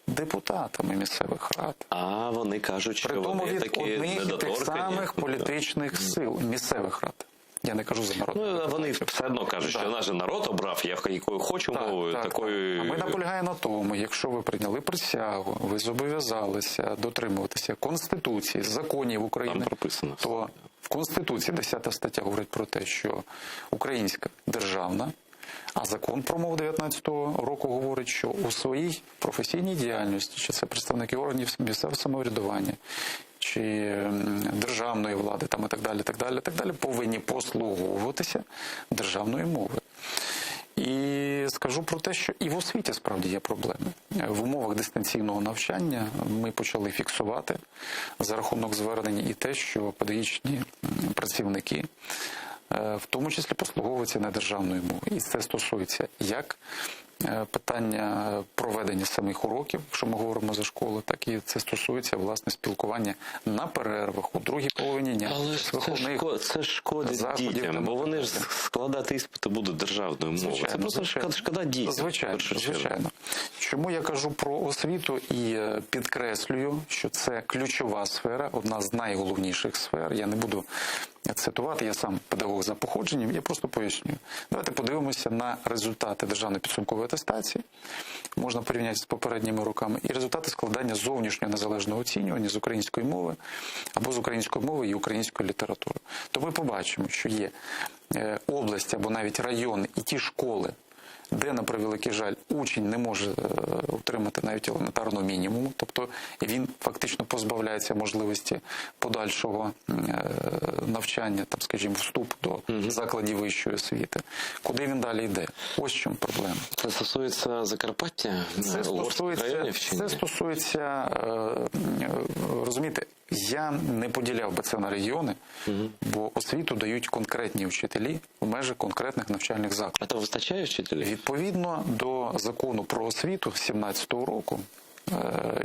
депутатами місцевих рад. А вони кажуть, що Притому вони від такі одних і тих недоторкані. самих політичних сил місцевих рад. Я не кажу за народ. Ну, а вони все одно кажуть, що наш же народ обрав, я якою хочу мовою, такою... А ми наполягаємо на тому, якщо ви прийняли присягу, ви зобов'язалися дотримуватися Конституції, законів України, Там прописано. то в Конституції 10 стаття говорить про те, що українська державна, а закон про мову 19-го року говорить, що у своїй професійній діяльності, чи це представники органів місцевого самоврядування, чи державної влади, там і так далі, повинні послуговуватися державною мовою. І скажу про те, що і в освіті справді є проблеми. В умовах дистанційного навчання ми почали фіксувати за рахунок звернень і те, що педагогічні працівники в тому числі послуговуються недержавною мовою. І це стосується як питання проведення самих уроків, якщо ми говоримо за школи, так і це стосується, власне, спілкування на перервах, у другій половині дня. Але це шкодить дітям, бо вони ж складати іспити будуть державною мовою. Це просто шкода дітям. Звичайно. Чому я кажу про освіту і підкреслюю, що це ключова сфера, одна з найголовніших сфер. Я не буду цитувати, я сам педагог за походженням, я просто поясню. Давайте подивимося на результати державної підсумкової атестації, можна порівняти з попередніми роками, і результати складання зовнішнього незалежного оцінювання з української мови або з української мови і української літератури. То ми побачимо, що є області або навіть райони і ті школи, де, на превеликий жаль, учень не може отримати навіть елементарного мінімуму, тобто він фактично позбавляється можливості подальшого навчання, там, скажімо, вступ до закладів вищої освіти. Куди він далі йде? Ось в чому проблема. Це стосується Закарпаття? Це стосується, розумієте, я не поділяв би це на регіони, бо освіту дають конкретні вчителі в межах конкретних навчальних закладів. А то вистачає вчителів? Відповідно до закону про освіту 17-го року,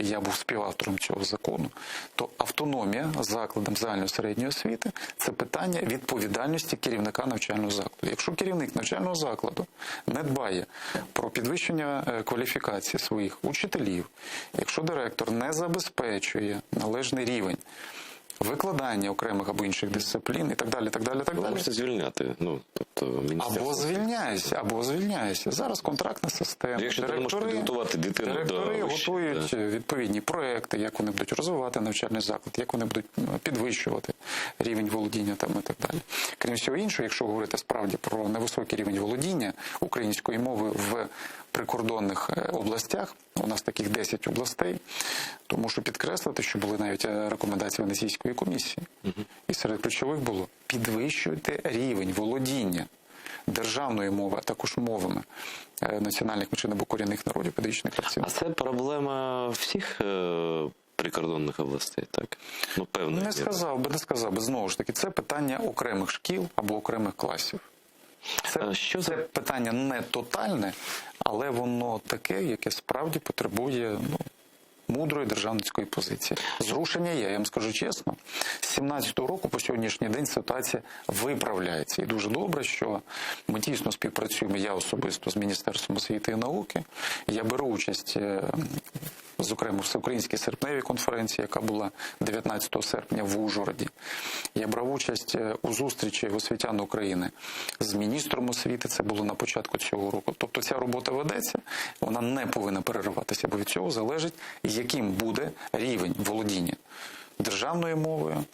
я був співавтором цього закону, то автономія закладом загальної середньої освіти – це питання відповідальності керівника навчального закладу. Якщо керівник навчального закладу не дбає про підвищення кваліфікації своїх учителів, якщо директор не забезпечує належний рівень викладання окремих або інших дисциплін і так далі, Ви можете звільняти. Або звільняйся. Зараз контрактна система. Якщо ти не можеш підготувати дитину директори готують відповідні проекти, як вони будуть розвивати навчальний заклад, як вони будуть підвищувати рівень володіння там і так далі. Крім всього іншого, якщо говорити справді про невисокий рівень володіння української мови в прикордонних областях, у нас таких 10 областей, то мушу підкреслити, що були навіть рекомендації Венеційської комісії. І серед ключових було підвищувати рівень володіння державної мови, а також мовами національних меншин або корінних народів, педагогічних працівників. А це проблема всіх прикордонних областей, так? Ну, певно. Не сказав би. Знову ж таки, це питання окремих шкіл або окремих класів. Це питання не тотальне, але воно таке, яке справді потребує мудрої державницької позиції. Зрушення є, я вам скажу чесно. З 17-го року по сьогоднішній день ситуація виправляється. І дуже добре, що ми тісно співпрацюємо, я особисто з Міністерством освіти і науки. Я беру участь, зокрема, в Всеукраїнській серпневій конференції, яка була 19 серпня в Ужгороді. Я брав участь у зустрічі освітян України з міністром освіти, це було на початку цього року. Тобто ця робота ведеться, вона не повинна перериватися, бо від цього залежить, яким буде рівень володіння державною мовою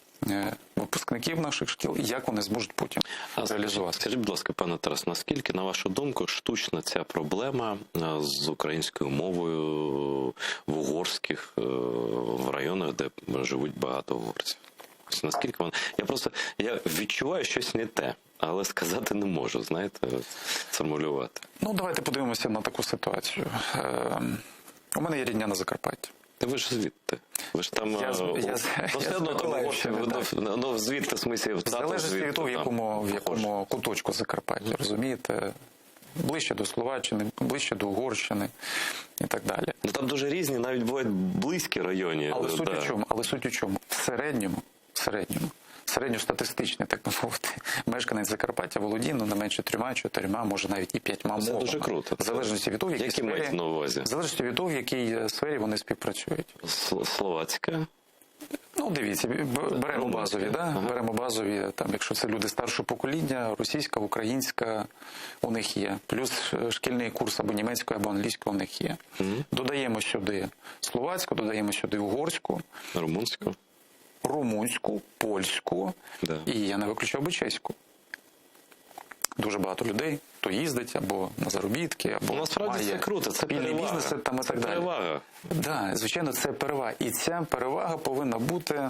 випускників наших шкіл і як вони зможуть потім реалізувати. Скажіть, будь ласка, пане Тарас, наскільки, на вашу думку, штучна ця проблема з українською мовою в угорських в районах, де живуть багато угорців? Наскільки вона... Я відчуваю щось не те, але сказати не можу, знаєте, сформулювати. Давайте подивимося на таку ситуацію. У мене є рідня на Закарпатті. Ви ж звідти. Ви ж там... звідти, в смислі, в залежить від того, в якому куточку Закарпаття, розумієте? Ближче до Словаччини, ближче до Угорщини і так далі. Там дуже різні, навіть бувають близькі райони. Але суть у чому? В середньому, середньостатистичний, так би мовити, мешканець Закарпаття володіє не менше 3-4, може навіть і 5 мовами. Це дуже круто. В залежності від того, в якій сфері вони співпрацюють. Словацька? Дивіться, беремо базові, беремо базові, там, якщо це люди старшого покоління, російська, українська у них є, плюс шкільний курс або німецької, або англійської у них є. Додаємо сюди словацьку, додаємо сюди угорську, румунську, польську, і я не виключав би чеську. Дуже багато людей, хто їздить або на заробітки, або насправді це круто, це спільний бізнес там і так далі. Перевага. Звичайно, це перевага. І ця перевага повинна бути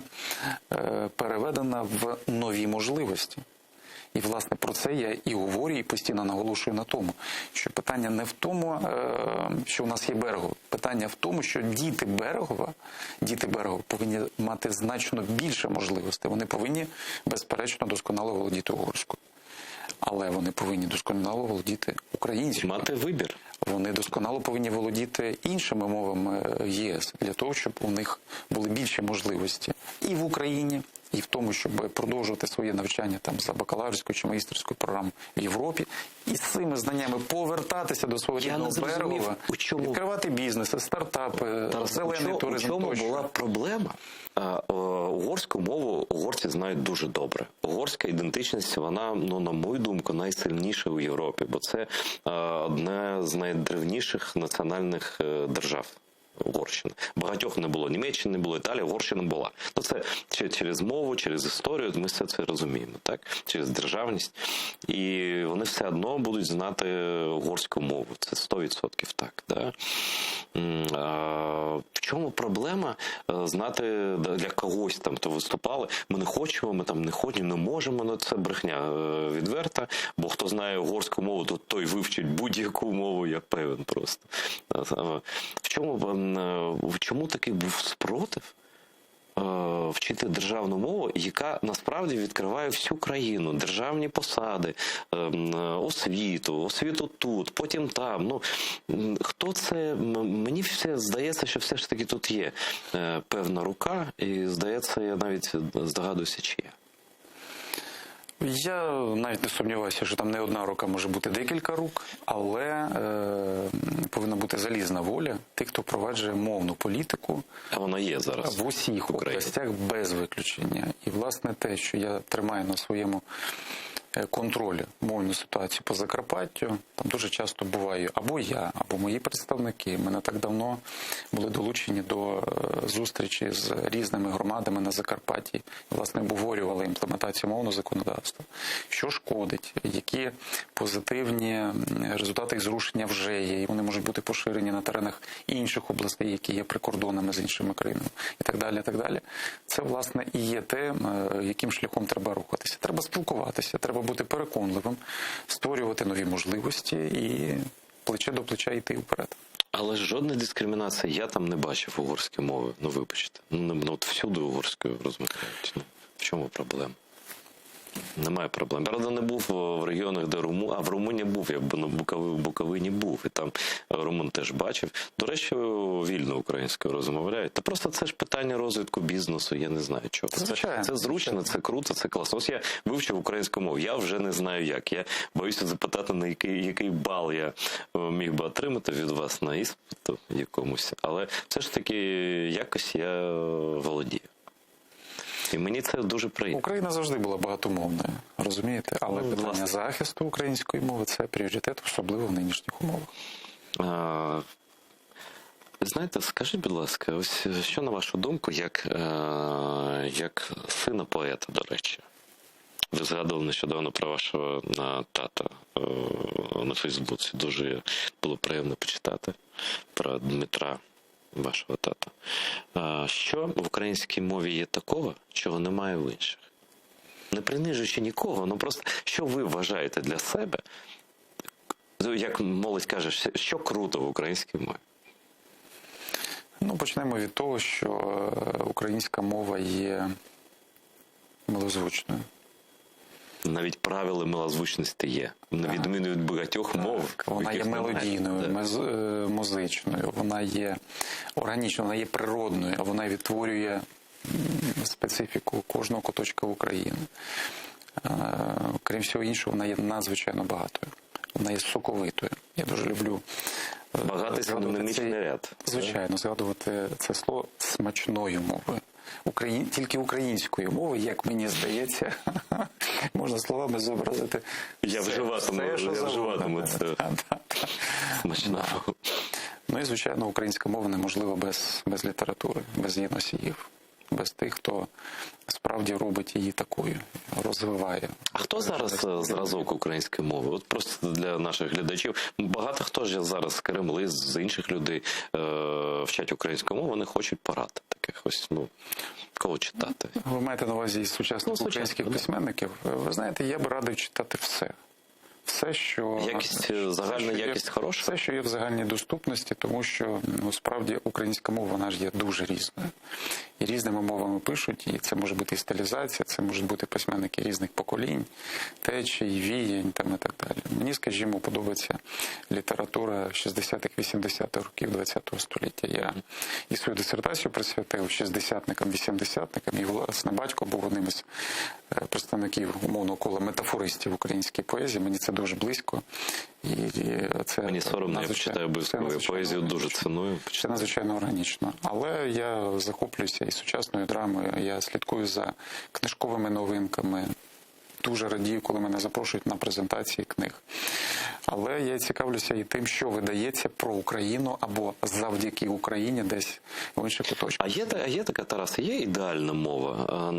переведена в нові можливості. І, власне, про це я і говорю, і постійно наголошую на тому, що питання не в тому, що у нас є Берегова. Питання в тому, що діти Берегова повинні мати значно більше можливостей. Вони повинні, безперечно, досконало володіти угорською. Але вони повинні досконало володіти українською. Мати вибір. Вони досконало повинні володіти іншими мовами ЄС, для того, щоб у них були більші можливості і в Україні, і в тому, щоб продовжувати своє навчання там за бакалаврською чи магістерською програмою в Європі, і з цими знаннями повертатися до свого рідного Берегова, відкривати бізнеси, стартапи, зелений туризм. У чому була проблема? Угорську мову угорці знають дуже добре. Угорська ідентичність, вона, на мою думку, найсильніша у Європі, бо це одна з найдревніших національних держав. Угорщина. Багатьох не було. Німеччини не було, Італії, Угорщина була. Це через мову, через історію, ми все це розуміємо, так? Через державність. І вони все одно будуть знати угорську мову. Це 100% так. Да? В чому проблема знати для когось, там, хто виступали, ми не хочемо, ми там не ходимо, не можемо, це брехня відверта, бо хто знає угорську мову, то той вивчить будь-яку мову, я певен просто. В чому такий був спротив вчити державну мову, яка насправді відкриває всю країну, державні посади, освіту тут, потім там. Хто це? Мені все здається, що все ж таки тут є певна рука, і здається, я навіть здогадуюся, чия. Я навіть не сумніваюся, що там не одна рука, може бути декілька рук, але повинна бути залізна воля тих, хто впроваджує мовну політику. А вона є зараз в усіх областях без виключення. І, власне, те, що я тримаю на своєму контролі мовну ситуацію по Закарпаттю, там дуже часто буває або я, або мої представники. Ми не так давно були долучені до зустрічі з різними громадами на Закарпатті. Власне, обговорювали імплементацію мовного законодавства. Що шкодить, які позитивні результати зрушення вже є, і вони можуть бути поширені на теренах інших областей, які є прикордонами з іншими країнами, і так далі, і так далі. Це, власне, і є те, яким шляхом треба рухатися. Треба спілкуватися, треба бути переконливим, створювати нові можливості і плече до плеча йти вперед. Але ж жодної дискримінації я там не бачив угорської мови. Ну, вибачте. От всюди угорською розмовляють. Ну, в чому проблема? Немає проблем. Правда, не був в регіонах, де а в Румунії був, якби на Буковині був, і там румун теж бачив. До речі, вільно українською розмовляють. Та просто це ж питання розвитку бізнесу, я не знаю чого. Це зручно, це круто, це класно. Ось я вивчив українську мову, я вже не знаю як. Я боюся запитати, на який бал я міг би отримати від вас на іспиту якомусь. Але все ж таки якось я володію. І мені це дуже приємно. Україна завжди була багатомовною, розумієте? Але питання захисту української мови – це пріоритет, особливо в нинішніх умовах. Знаєте, скажіть, будь ласка, ось що на вашу думку, як сина поета, до речі? Ви згадували нещодавно про вашого тата на Фейсбуці. Дуже було приємно почитати про Дмитра, вашого тата. Що в українській мові є такого, чого немає в інших? Не принижуючи нікого, ну просто що ви вважаєте для себе, як молодь каже, що круто в українській мові? Ну, почнемо від того, що українська мова є милозвучною. Навіть правила милозвучності є, на відміну від багатьох мов. Вона є мелодійною, музичною, вона є органічною, вона є природною, а вона відтворює специфіку кожного куточка України. Крім всього іншого, вона є надзвичайно багатою. Вона є соковитою. Я дуже люблю багатий синонімічний ряд. Звичайно, згадувати це слово смачною мовою. Тільки українською мовою, як мені здається, можна словами зобразити. Я вживатиму це. Смачна. Ну і, звичайно, українська мова неможлива без літератури, без її носіїв, без тих, хто справді робить її такою, розвиває. А хто зараз зразок української мови? От просто для наших глядачів. Багато хто ж зараз з Кремли, з інших людей вчать українську мову, вони хочуть порад таких ось, кого читати. Ви маєте на увазі із сучасних українських письменників? Ви знаєте, я б радив читати все. Все, що загальна якість хороша? Все, що є в загальній доступності, тому що справді українська мова, вона ж є дуже різною. І різними мовами пишуть, і це може бути і стилізація, це можуть бути письменники різних поколінь, течій, віянь там і так далі. Мені, скажімо, подобається література 60-х, 80-х років ХХ століття. Я і свою дисертацію присвятив шістдесятникам, вісімдесятникам, і власне батько був одним із представників умовного кола метафористів української поезії. Мені це дуже близько. І це мені соромно, я почитаю обов'язково. Я поезію дуже ціную. Це надзвичайно органічно. Але я захоплююся і сучасною драмою, я слідкую за книжковими новинками. Дуже радію, коли мене запрошують на презентації книг. Але я цікавлюся і тим, що видається про Україну або завдяки Україні десь в інших куточках. А є така, Тарас, є ідеальна мова,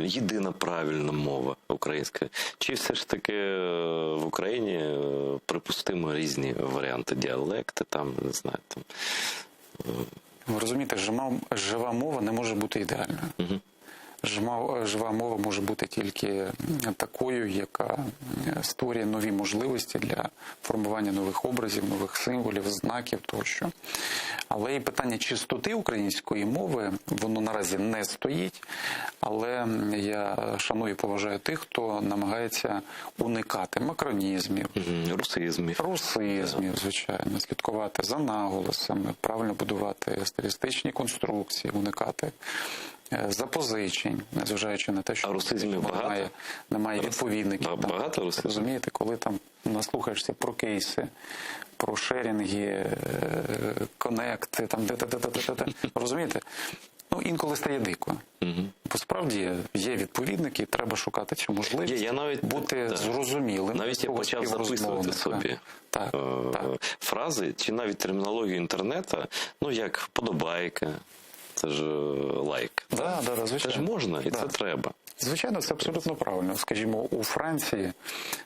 єдина правильна мова українська? Чи все ж таки в Україні припустимо різні варіанти, діалекти, там, не знаю, там... Ви розумієте, жива мова не може бути ідеальною. Угу. Жива мова може бути тільки такою, яка створює нові можливості для формування нових образів, нових символів, знаків тощо. Але і питання чистоти української мови, воно наразі не стоїть, але я шаную і поважаю тих, хто намагається уникати макронізмів, русизмів, звичайно, слідкувати за наголосами, правильно будувати стилістичні конструкції, уникати запозичень, незважаючи на те, що немає відповідників. Багато русизмів? Розумієте, коли там наслухаєшся про кейси, про шерінги, конекти, там розумієте? Інколи стає дико. Бо справді є відповідники, треба шукати цю можливість бути зрозумілим. Навіть я почав записувати собі фрази, чи навіть термінологію інтернету, як вподобайка. Це ж лайк. Це ж можна і це треба. Звичайно, це абсолютно правильно. Скажімо, у Франції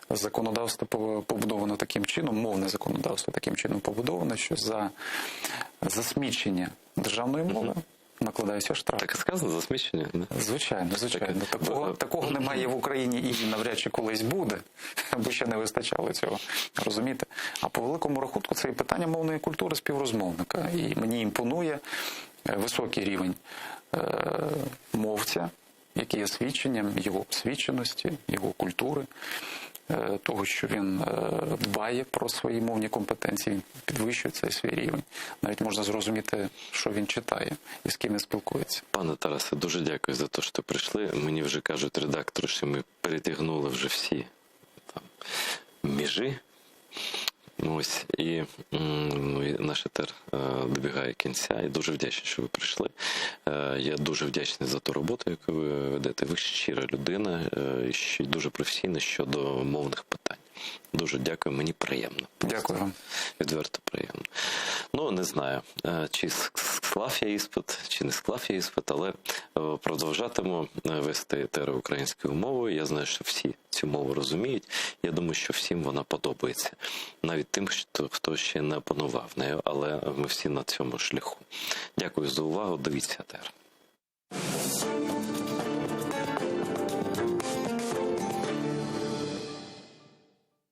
законодавство побудовано таким чином, мовне законодавство таким чином побудовано, що за засмічення державної мови накладається штраф. Так і сказано, засмічення? Да? Звичайно. Такого немає в Україні і навряд чи колись буде, бо ще не вистачало цього. Розумієте? А по великому рахунку це і питання мовної культури співрозмовника. І мені імпонує високий рівень мовця, який є свідченням його освіченості, його культури, того, що він дбає про свої мовні компетенції, він підвищує цей свій рівень. Навіть можна зрозуміти, що він читає і з ким він спілкується. Пане Тарасе, дуже дякую за те, що прийшли. Мені вже кажуть редактори, що ми перетягнули вже всі там межі. Ось, і наш етер добігає кінця. І дуже вдячний, що ви прийшли. Я дуже вдячний за ту роботу, яку ви ведете. Ви щира людина, і дуже професійна щодо мовних питань. Дуже дякую, мені приємно. Дякую вам. Відверто приємно. Ну, не знаю, чи склав я іспит, чи не склав я іспит, але продовжатиму вести етери українською мовою. Я знаю, що всі цю мову розуміють. Я думаю, що всім вона подобається. Навіть тим, хто ще не опанував нею, але ми всі на цьому шляху. Дякую за увагу. Дивіться етер.